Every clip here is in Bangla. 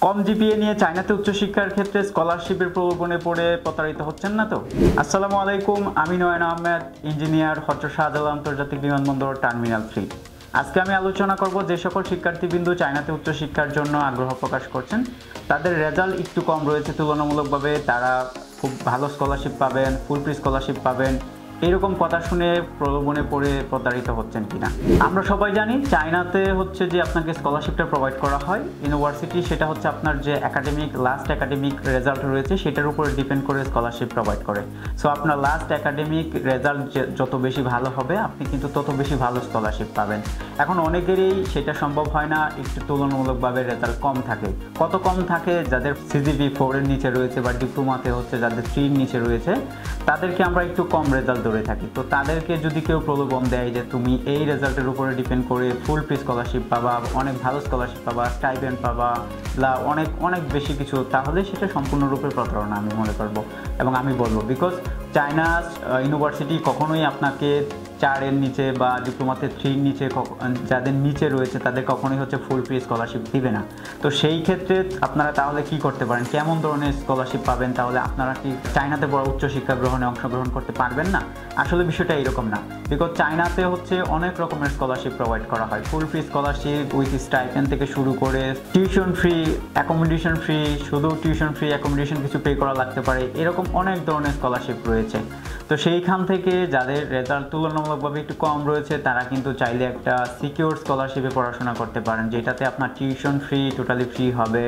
কম জিপিএ নিয়ে চায়নাতে উচ্চশিক্ষার ক্ষেত্রে স্কলারশিপের প্রলোভনে পড়ে প্রতারিত হচ্ছেন না তো? আসসালামু আলাইকুম, আমি নয়ন আহমেদ, ইঞ্জিনিয়ার, হযরত শাহজালাল আন্তর্জাতিক বিমানবন্দর, টার্মিনাল 3। আজকে আমি আলোচনা করব যে সকল শিক্ষার্থীবৃন্দ চায়নাতে উচ্চশিক্ষার জন্য আগ্রহ প্রকাশ করছেন, তাদের রেজাল্ট একটু কম রয়েছে তুলনামূলকভাবে, তারা খুব ভালো স্কলারশিপ পাবেন, ফুল ফ্রি স্কলারশিপ পাবেন, এরকম কথা শুনে প্রলোভনে পড়ে প্রতারিত হচ্ছেন কিনা। আমরা সবাই জানি চায়নাতে হচ্ছে যে আপনাকে স্কলারশিপটা প্রোভাইড করা হয় ইউনিভার্সিটি, সেটা হচ্ছে আপনার যে লাস্ট একাডেমিক রেজাল্ট রয়েছে সেটার উপরে ডিপেন্ড করে স্কলারশিপ প্রোভাইড করে। সো আপনার লাস্ট একাডেমিক রেজাল্ট যত বেশি ভালো হবে আপনি কিন্তু তত বেশি ভালো স্কলারশিপ পাবেন। এখন অনেকেরই সেটা সম্ভব হয় না, একটু তুলনামূলকভাবে রেজাল্ট কম থাকে। কত কম থাকে? যাদের সিজিপি 4 এর নিচে রয়েছে বা ডিপ্লোমাতে হচ্ছে যাদের 3 এর নিচে রয়েছে, তাদেরকে আমরা একটু কম রেজাল্ট ধরে থাকি। তো তাদেরকে যদি কেউ প্রলোভন দেয় যে তুমি এই রেজাল্টের উপরে ডিপেন্ড করে ফুল ফ্রি স্কলারশিপ পাবা, অনেক ভালো স্কলারশিপ পাবা, স্টাইপেন্ড পাবা, অনেক অনেক বেশি কিছু, তাহলে সেটা সম্পূর্ণরূপে প্রতারণা আমি মনে করবো এবং আমি বলবো। বিকজ চায়না ইউনিভার্সিটি কখনোই আপনাকে 4 এর নিচে বা ডিপ্লোমাতে 3 এর নিচে যাদের নিচে রয়েছে তাদের কখনোই হচ্ছে ফুল ফ্রি স্কলারশিপ দিবে না। তো সেই ক্ষেত্রে আপনারা তাহলে কি করতে পারেন, কেমন ধরনের স্কলারশিপ পাবেন? তাহলে আপনারা কি চায়নাতে বড় উচ্চশিক্ষা গ্রহণে অংশগ্রহণ করতে পারবেন না? আসলে বিষয়টা এরকম না। বিকজ চায়নাতে হচ্ছে অনেক রকমের স্কলারশিপ প্রোভাইড করা হয়, full free scholarship with stipend থেকে শুরু করে টিউশন ফ্রি, অ্যাকোমোডেশন ফ্রি, শুধু টিউশন ফ্রি, অ্যাকোমোডেশন কিছু পে করা লাগতে পারে, এরকম অনেক ধরনের স্কলারশিপ রয়েছে। তো সেইখান থেকে যাদের রেজাল্ট তুলনামূলকভাবে একটু কম রয়েছে তারা কিন্তু চাইলে একটা সিকিউর স্কলারশিপে পড়াশোনা করতে পারেন, যেটাতে আপনার টিউশন ফ্রি টোটালি ফ্রি হবে,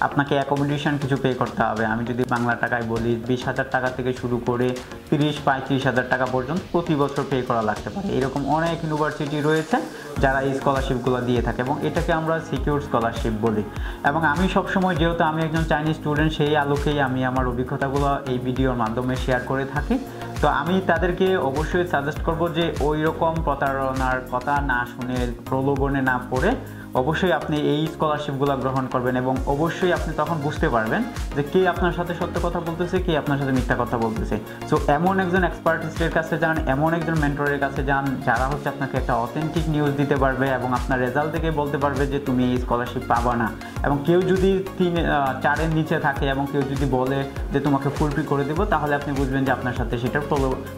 আপনাকে অ্যাকোমোডেশন কিছু পে করতে হবে। আমি যদি বাংলা টাকায় বলি, 20,000 টাকা থেকে শুরু করে 30-35,000 টাকা পর্যন্ত প্রতি বছর পে করা লাগতে পারে। এরকম অনেক ইউনিভার্সিটি রয়েছে যারা এই স্কলারশিপগুলো দিয়ে থাকে এবং এটাকে আমরা সিকিউর স্কলারশিপ বলি। এবং আমি সবসময়, যেহেতু আমি একজন চাইনিজ স্টুডেন্ট, সেই আলোকেই আমি আমার অভিজ্ঞতাগুলো এই ভিডিওর মাধ্যমে শেয়ার করে থাকি। তো আমি তাদেরকে অবশ্যই সাজেস্ট করব যে ওই রকম প্রতারণার কথা না শুনে, প্রলোভনে না পড়ে অবশ্যই আপনি এই স্কলারশিপগুলো গ্রহণ করবেন এবং অবশ্যই আপনি তখন বুঝতে পারবেন যে কে আপনার সাথে সত্য কথা বলতেছে, কে আপনার সাথে মিথ্যা কথা বলতেছে। সো এমন একজন এক্সপার্টিস্টের কাছে যান, এমন একজন মেন্টরের কাছে যান যারা হচ্ছে আপনাকে একটা অথেন্টিক নিউজ দিতে পারবে এবং আপনার রেজাল্ট থেকে বলতে পারবে যে তুমি এই স্কলারশিপ পাবা না। এবং কেউ যদি 4 এর নিচে থাকে এবং কেউ যদি বলে যে তোমাকে ফুল ফ্রি করে দেবো, তাহলে আপনি বুঝবেন যে আপনার সাথে সেটার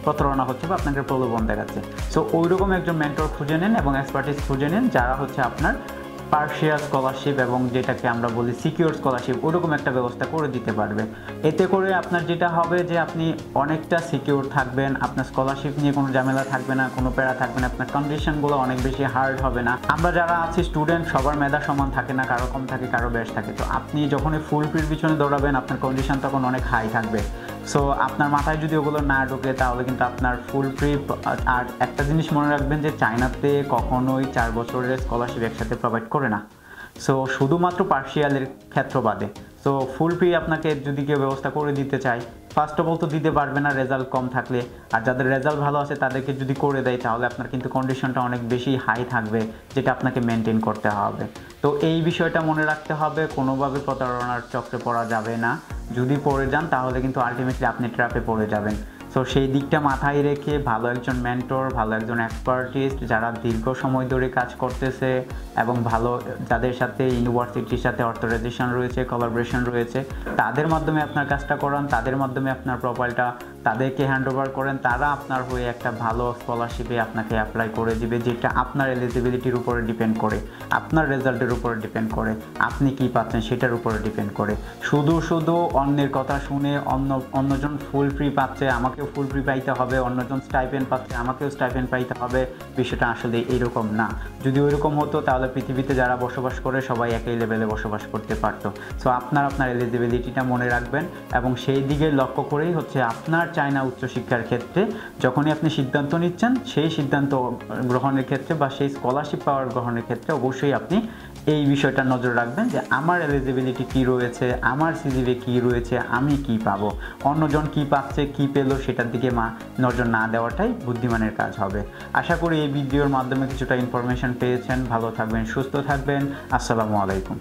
প্রতারণা হচ্ছে বা আপনাকে প্রলোভন দেখাচ্ছে। সো ওইরকম একজন মেন্টর খুঁজে নেন এবং এক্সপার্টিস খুঁজে নেন যারা হচ্ছে আপনার পার্শিয়াল স্কলারশিপ এবং যেটাকে আমরা বলি সিকিউর স্কলারশিপ, ওরকম একটা ব্যবস্থা করে দিতে পারবে। এতে করে আপনার যেটা হবে যে আপনি অনেকটা সিকিউর থাকবেন, আপনার স্কলারশিপ নিয়ে কোনো ঝামেলা থাকবে না, কোনো প্যারা থাকবে না, আপনার কন্ডিশনগুলো অনেক বেশি হার্ড হবে না। আমরা যারা আছি স্টুডেন্ট, সবার মেধা সমান থাকে না, কারো কম থাকে, কারো বেশ থাকে। তো আপনি যখনই ফুল ফ্রির পিছনে দৌড়াবেন আপনার কন্ডিশন তখন অনেক হাই থাকবে। সো আপনার মাথায় যদি ওগুলো না ঢোকে তাহলে কিন্তু আপনার ফুল ফ্রি। আর একটা জিনিস মনে রাখবেন যে চায়নাতে কখনোই 4 বছরের স্কলারশিপ একসাথে প্রোভাইড করে না। সো শুধুমাত্র পার্শিয়ালের ক্ষেত্র বাদে। সো ফুল ফ্রি আপনাকে যদি কেউ ব্যবস্থা করে দিতে চায়, ফার্স্ট অফ অল তো দিতে পারবে না রেজাল্ট কম থাকলে। আর যাদের রেজাল্ট ভালো আছে তাদেরকে যদি করে দেয় তাহলে আপনার কিন্তু কন্ডিশনটা অনেক বেশি হাই থাকবে, যেটা আপনাকে মেনটেন করতে হবে। তো এই বিষয়টা মনে রাখতে হবে, কোনোভাবে প্রতারণার চক্রে পড়া যাবে না। যদি পড়ে যান তাহলে কিন্তু আলটিমেটলি আপনি ট্র্যাপে পড়ে যাবেন। সো সেই দিকটা মাথায় রেখে ভালো একজন মেন্টর, ভালো একজন এক্সপার্টিস্ট যারা দীর্ঘ সময় ধরে কাজ করতেছে এবং ভালো যাদের সাথে ইউনিভার্সিটির সাথে অথরাইজেশন রয়েছে, কোলাবোরেশন রয়েছে, তাদের মাধ্যমে আপনার কাজটা করান, তাদের মাধ্যমে আপনার প্রোফাইলটা তাদেরকে হ্যান্ড ওভার করেন। তারা আপনার হয়ে একটা ভালো স্কলারশিপে আপনাকে অ্যাপ্লাই করে দিবে, যেটা আপনার এলিজিবিলিটির উপরে ডিপেন্ড করে, আপনার রেজাল্টের উপরে ডিপেন্ড করে, আপনি কি পাচ্ছেন সেটার উপরে ডিপেন্ড করে। শুধু অন্যের কথা শুনে অন্যজন ফুল ফ্রি পাচ্ছে আমাকেও ফুল ফ্রি পাইতে হবে, অন্যজন স্টাইপেন্ড পাচ্ছে আমাকেও স্টাইপেন্ড পাইতে হবে, বিষয়টা আসলে এরকম না। যদি ওইরকম হতো তাহলে পৃথিবীতে যারা বসবাস করে সবাই একই লেভেলে বসবাস করতে পারতো। সো আপনার এলিজিবিলিটিটা মনে রাখবেন এবং সেই দিকে লক্ষ্য করেই হচ্ছে আপনার চায়না উচ্চশিক্ষার ক্ষেত্রে যখনই আপনি সিদ্ধান্ত নিচ্ছেন, সেই সিদ্ধান্ত গ্রহণের ক্ষেত্রে বা সেই স্কলারশিপ পাওয়ার গ্রহণের ক্ষেত্রে অবশ্যই আপনি এই বিষয়টা নজর রাখবেন যে আমার এলিজিবিলিটি কী রয়েছে, আমার সিজিপি কী রয়েছে, আমি কি পাবো, অন্যজন কি পাচ্ছে কি পেলো সেটার দিকে নজর না দেওয়াটাই বুদ্ধিমানের কাজ হবে। আশা করি এই ভিডিওর মাধ্যমে কিছুটা ইনফরমেশন পেয়েছেন। ভালো থাকবেন, সুস্থ থাকবেন। আসসালামু আলাইকুম।